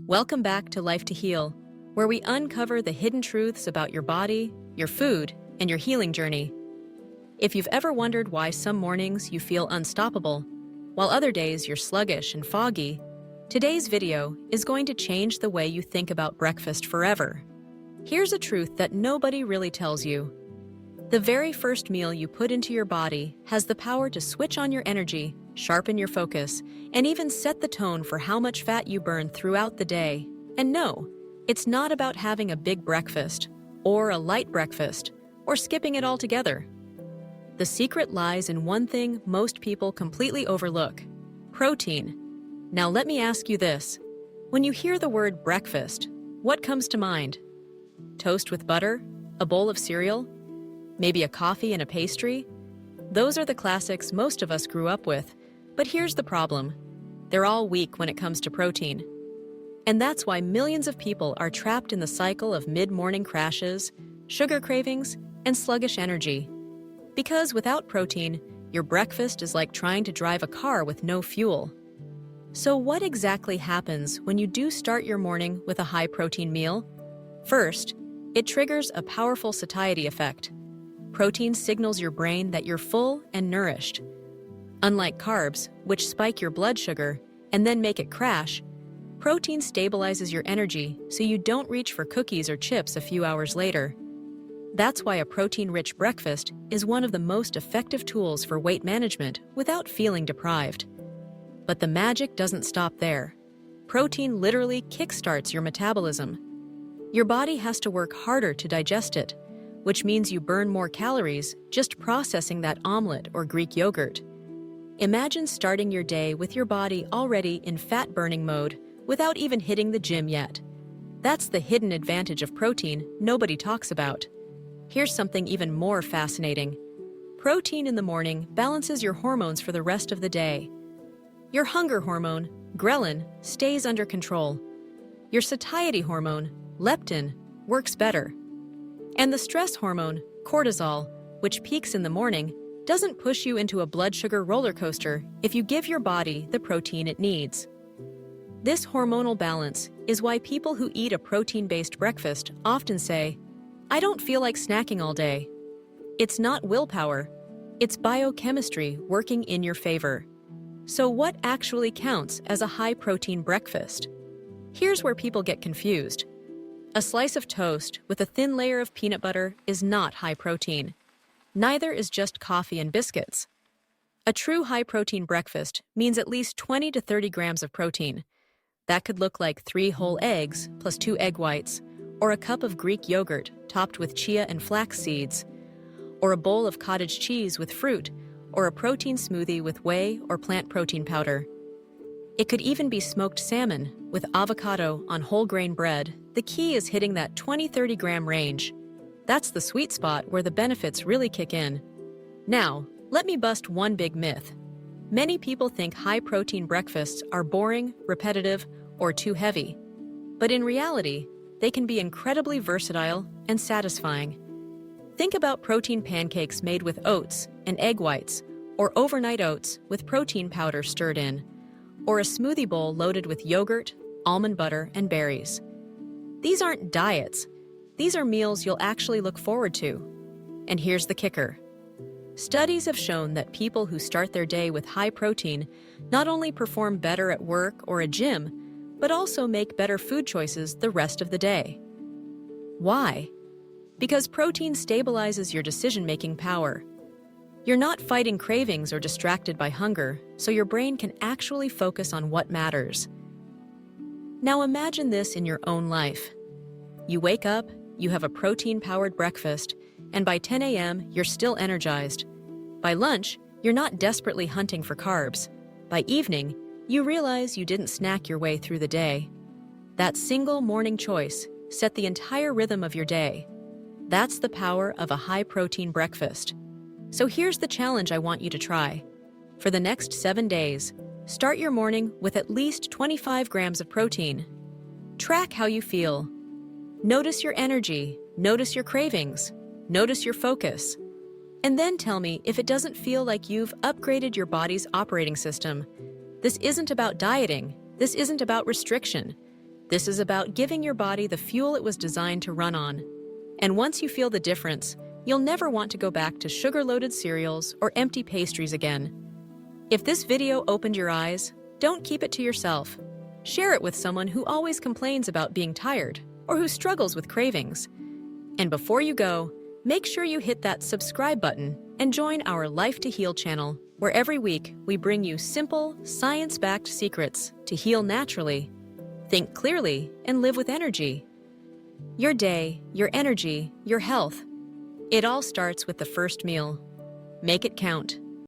Welcome back to Life to Heal, where we uncover the hidden truths about your body, your food, and your healing journey. If you've ever wondered why some mornings you feel unstoppable, while other days you're sluggish and foggy, today's video is going to change the way you think about breakfast forever. Here's a truth that nobody really tells you. The very first meal you put into your body has the power to switch on your energy, sharpen your focus, and even set the tone for how much fat you burn throughout the day. And no, it's not about having a big breakfast, or a light breakfast, or skipping it altogether. The secret lies in one thing most people completely overlook: protein. Now let me ask you this. When you hear the word breakfast, what comes to mind? Toast with butter? A bowl of cereal? Maybe a coffee and a pastry? Those are the classics most of us grew up with. But here's the problem. They're all weak when it comes to protein. And that's why millions of people are trapped in the cycle of mid-morning crashes, sugar cravings, and sluggish energy. Because without protein, your breakfast is like trying to drive a car with no fuel. So what exactly happens when you do start your morning with a high-protein meal? First, it triggers a powerful satiety effect. Protein signals your brain that you're full and nourished. Unlike carbs, which spike your blood sugar and then make it crash, protein stabilizes your energy so you don't reach for cookies or chips a few hours later. That's why a protein-rich breakfast is one of the most effective tools for weight management without feeling deprived. But the magic doesn't stop there. Protein literally kickstarts your metabolism. Your body has to work harder to digest it, which means you burn more calories just processing that omelet or Greek yogurt. Imagine starting your day with your body already in fat-burning mode without even hitting the gym yet. That's the hidden advantage of protein nobody talks about. Here's something even more fascinating. Protein in the morning balances your hormones for the rest of the day. Your hunger hormone, ghrelin, stays under control. Your satiety hormone, leptin, works better. And the stress hormone, cortisol, which peaks in the morning, doesn't push you into a blood sugar roller coaster if you give your body the protein it needs. This hormonal balance is why people who eat a protein-based breakfast often say, "I don't feel like snacking all day." It's not willpower, it's biochemistry working in your favor. So what actually counts as a high-protein breakfast? Here's where people get confused. A slice of toast with a thin layer of peanut butter is not high protein. Neither is just coffee and biscuits. A true high-protein breakfast means at least 20 to 30 grams of protein. That could look like 3 whole eggs plus 2 egg whites, or a cup of Greek yogurt topped with chia and flax seeds, or a bowl of cottage cheese with fruit, or a protein smoothie with whey or plant protein powder. It could even be smoked salmon with avocado on whole grain bread. The key is hitting that 20-30 gram range. That's the sweet spot where the benefits really kick in. Now, let me bust one big myth. Many people think high-protein breakfasts are boring, repetitive, or too heavy. But in reality, they can be incredibly versatile and satisfying. Think about protein pancakes made with oats and egg whites, or overnight oats with protein powder stirred in, or a smoothie bowl loaded with yogurt, almond butter, and berries. These aren't diets. These are meals you'll actually look forward to. And here's the kicker. Studies have shown that people who start their day with high protein not only perform better at work or a gym, but also make better food choices the rest of the day. Why? Because protein stabilizes your decision-making power. You're not fighting cravings or distracted by hunger, so your brain can actually focus on what matters. Now imagine this in your own life. You wake up, you have a protein-powered breakfast, and by 10 a.m., you're still energized. By lunch, you're not desperately hunting for carbs. By evening, you realize you didn't snack your way through the day. That single morning choice set the entire rhythm of your day. That's the power of a high-protein breakfast. So here's the challenge I want you to try. For the next 7 days, start your morning with at least 25 grams of protein. Track how you feel. Notice your energy, notice your cravings, notice your focus. And then tell me if it doesn't feel like you've upgraded your body's operating system. This isn't about dieting. This isn't about restriction. This is about giving your body the fuel it was designed to run on. And once you feel the difference, you'll never want to go back to sugar-loaded cereals or empty pastries again. If this video opened your eyes, don't keep it to yourself. Share it with someone who always complains about being tired or who struggles with cravings. And before you go, make sure you hit that subscribe button and join our Life to Heal channel, where every week we bring you simple, science-backed secrets to heal naturally, think clearly, and live with energy. Your day, your energy, your health. It all starts with the first meal. Make it count.